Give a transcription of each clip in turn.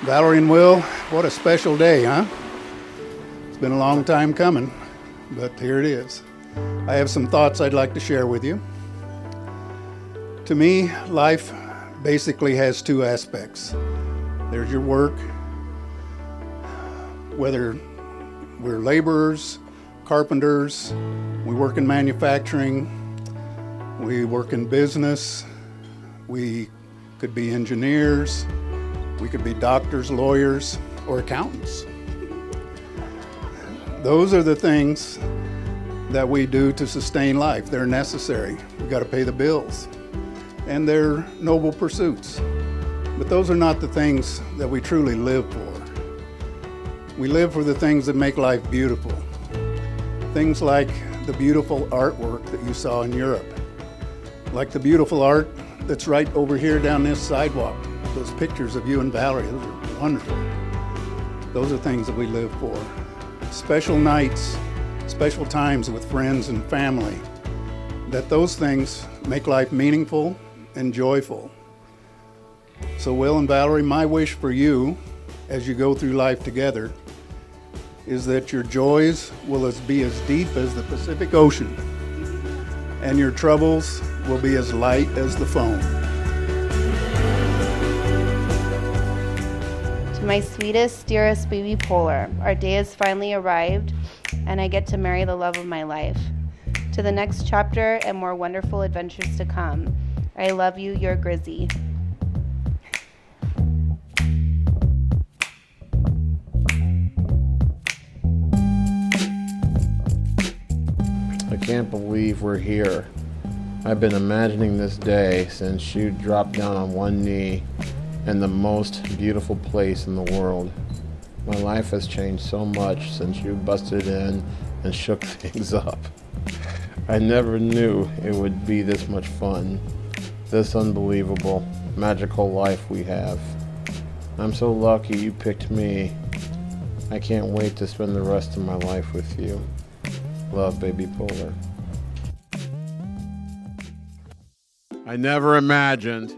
Valerie and Will, what a special day, huh? It's been a long time coming, but here it is. I have some thoughts I'd like to share with you. To me, life basically has two aspects. There's your work, whether we're laborers, carpenters, we work in manufacturing, we work in business, we could be engineers, we could be doctors, lawyers, or accountants. Those are the things that we do to sustain life. They're necessary. We've got to pay the bills. And they're noble pursuits. But those are not the things that we truly live for. We live for the things that make life beautiful. Things like the beautiful artwork that you saw in Europe. Like the beautiful art that's right over here down this sidewalk. Those pictures of you and Valerie, those are wonderful. Those are things that we live for. Special nights, special times with friends and family. That those things make life meaningful and joyful. So Will and Valerie, my wish for you as you go through life together is that your joys will be as deep as the Pacific Ocean and your troubles will be as light as the foam. To my sweetest, dearest baby Polar, our day has finally arrived and I get to marry the love of my life. To the next chapter and more wonderful adventures to come. I love you, your Grizzy. I can't believe we're here. I've been imagining this day since you dropped down on one knee in the most beautiful place in the world. My life has changed so much since you busted in and shook things up. I never knew it would be this much fun, this unbelievable, magical life we have. I'm so lucky you picked me. I can't wait to spend the rest of my life with you. Love, baby Polar. I never imagined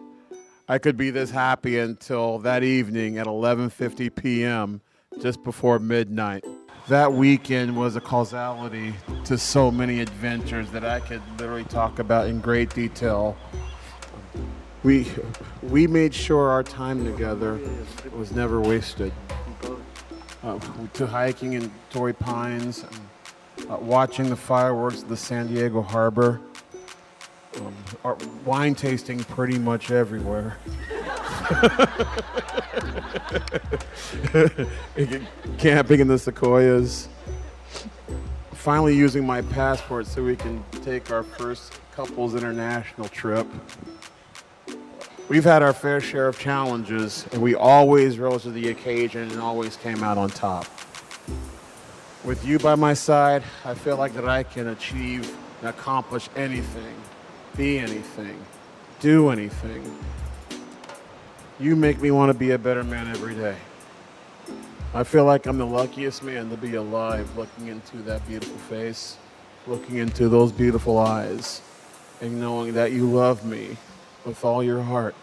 I could be this happy until that evening at 11:50 p.m., just before midnight. That weekend was a causality to so many adventures that I could literally talk about in great detail. We made sure our time together was never wasted. To hiking in Torrey Pines, watching the fireworks at the San Diego Harbor, wine tasting pretty much everywhere. Camping in the Sequoias. Finally using my passport so we can take our first couples international trip. We've had our fair share of challenges, and we always rose to the occasion and always came out on top. With you by my side, I feel like that I can achieve and accomplish anything, be anything, do anything. You make me want to be a better man every day. I feel like I'm the luckiest man to be alive, looking into that beautiful face, looking into those beautiful eyes, and knowing that you love me with all your heart.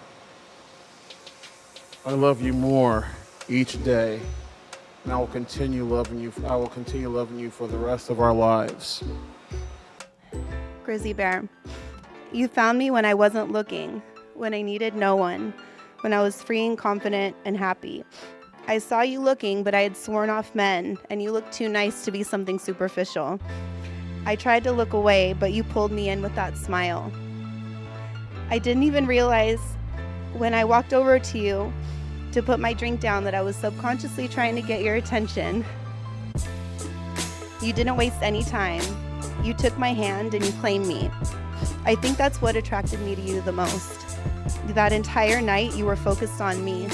I love you more each day, and I will continue loving you. I will continue loving you for the rest of our lives. Grizzy Bear, you found me when I wasn't looking, when I needed no one, when I was free and confident and happy. I saw you looking, but I had sworn off men, and you looked too nice to be something superficial. I tried to look away, but you pulled me in with that smile. I didn't even realize when I walked over to you to put my drink down that I was subconsciously trying to get your attention. You didn't waste any time. You took my hand and you claimed me. I think that's what attracted me to you the most. That entire night, you were focused on me.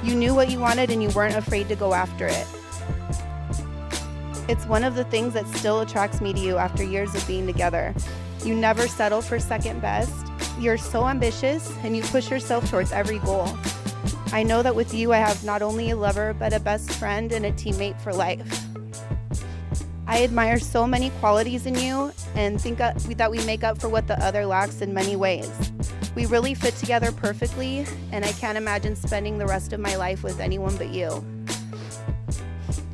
You knew what you wanted and you weren't afraid to go after it. It's one of the things that still attracts me to you after years of being together. You never settle for second best. You're so ambitious and you push yourself towards every goal. I know that with you, I have not only a lover, but a best friend and a teammate for life. I admire so many qualities in you and think that we make up for what the other lacks in many ways. We really fit together perfectly, and I can't imagine spending the rest of my life with anyone but you.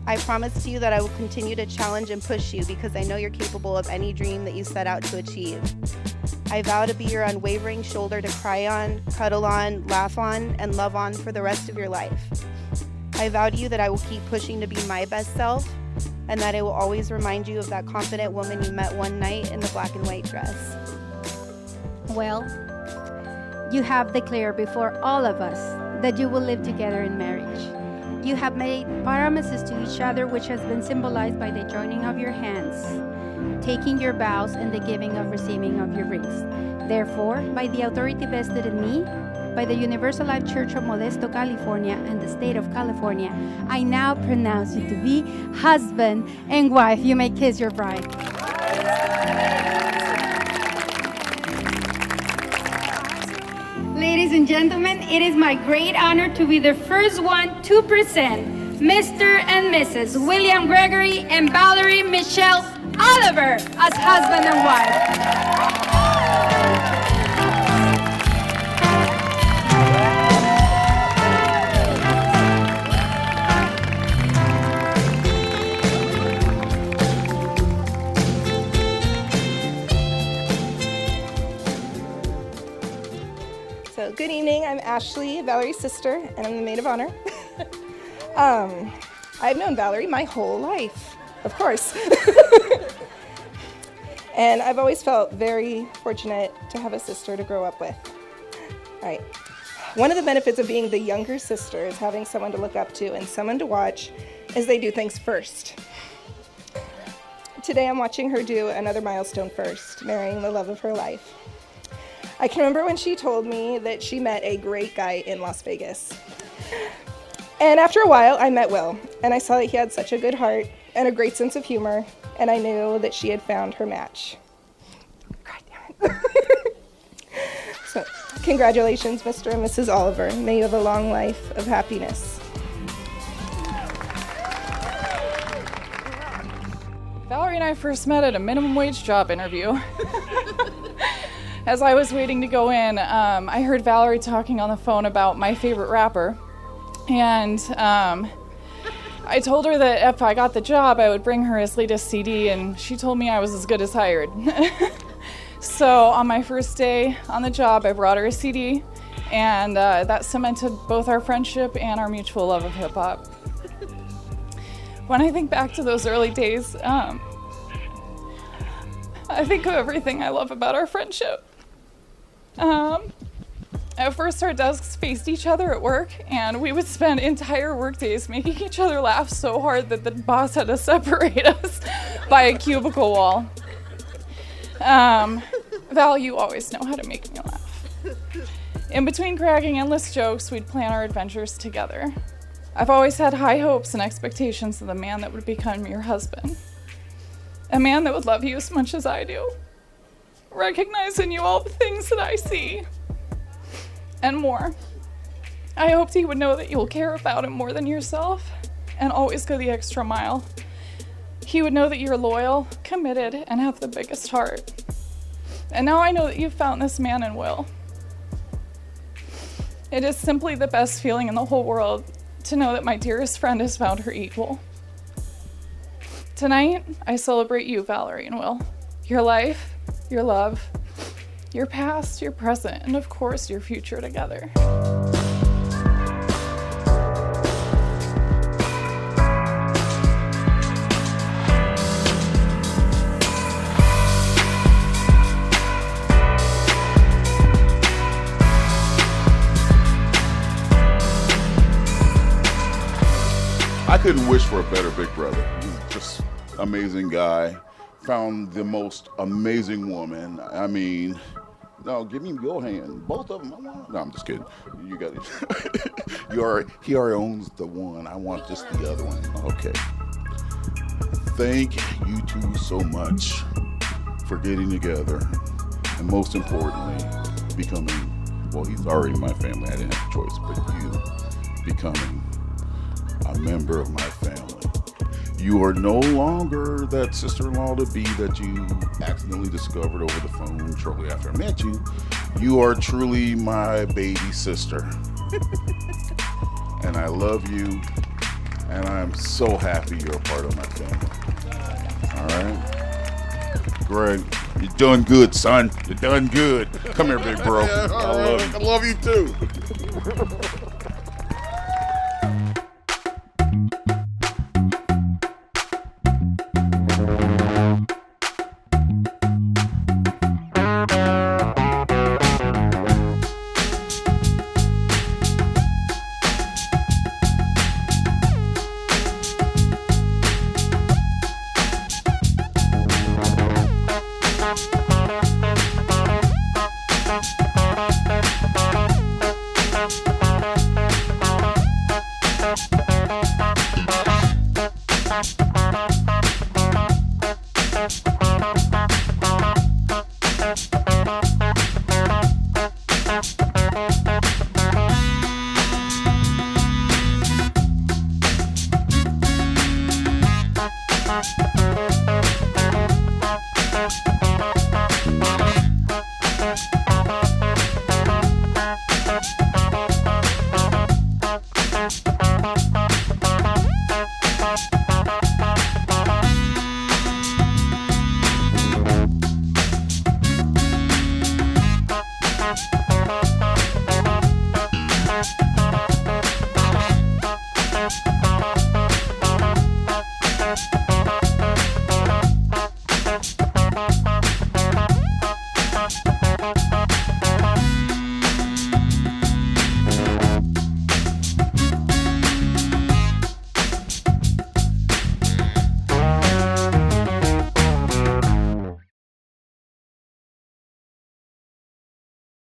I promise to you that I will continue to challenge and push you because I know you're capable of any dream that you set out to achieve. I vow to be your unwavering shoulder to cry on, cuddle on, laugh on, and love on for the rest of your life. I vow to you that I will keep pushing to be my best self, and that I will always remind you of that confident woman you met one night in the black and white dress. Well, you have declared before all of us that you will live together in marriage. You have made promises to each other, which has been symbolized by the joining of your hands, taking your vows, and the giving of receiving of your rings. Therefore, by the authority vested in me, by the Universal Life Church of Modesto, California, and the state of California, I now pronounce you to be husband and wife. You may kiss your bride. Ladies and gentlemen, it is my great honor to be the first one to present Mr. and Mrs. William Gregory and Valerie Michelle Oliver as husband and wife. So, good evening. I'm Ashley, Valerie's sister, and I'm the maid of honor. I've known Valerie my whole life, of course. And I've always felt very fortunate to have a sister to grow up with. All right. One of the benefits of being the younger sister is having someone to look up to and someone to watch as they do things first. Today I'm watching her do another milestone first, marrying the love of her life. I can remember when she told me that she met a great guy in Las Vegas. And after a while, I met Will, and I saw that he had such a good heart and a great sense of humor, and I knew that she had found her match. God damn it. So, congratulations, Mr. and Mrs. Oliver. May you have a long life of happiness. Valerie and I first met at a minimum wage job interview. As I was waiting to go in, I heard Valerie talking on the phone about my favorite rapper. And I told her that if I got the job, I would bring her his latest CD, and she told me I was as good as hired. So on my first day on the job, I brought her a CD, and that cemented both our friendship and our mutual love of hip-hop. When I think back to those early days, I think of everything I love about our friendship. At first, our desks faced each other at work, and we would spend entire work days making each other laugh so hard that the boss had to separate us by a cubicle wall. Val, you always know how to make me laugh. In between cracking endless jokes, we'd plan our adventures together. I've always had high hopes and expectations of the man that would become your husband. A man that would love you as much as I do. Recognize in you all the things that I see. And more. I hoped he would know that you'll care about him more than yourself and always go the extra mile. He would know that you're loyal, committed, and have the biggest heart. And now I know that you've found this man in Will. It is simply the best feeling in the whole world to know that my dearest friend has found her equal. Tonight, I celebrate you, Valerie and Will. Your life, your love, your past, your present, and of course, your future together. I couldn't wish for a better big brother. He's just amazing guy. Found the most amazing woman. I mean, no, give me your hand. Both of them. No, I'm just kidding. You got it. He already owns the one. I want just the other one. Okay. Thank you two so much for getting together, and most importantly, becoming, well, he's already my family. I didn't have a choice, but you becoming a member of my family. You are no longer that sister-in-law to be that you accidentally discovered over the phone shortly after I met you. You are truly my baby sister. And I love you, and I'm so happy you're a part of my family. All right? Greg, you're doing good, son. You're doing good. Come here, big bro. I love you. I love you too.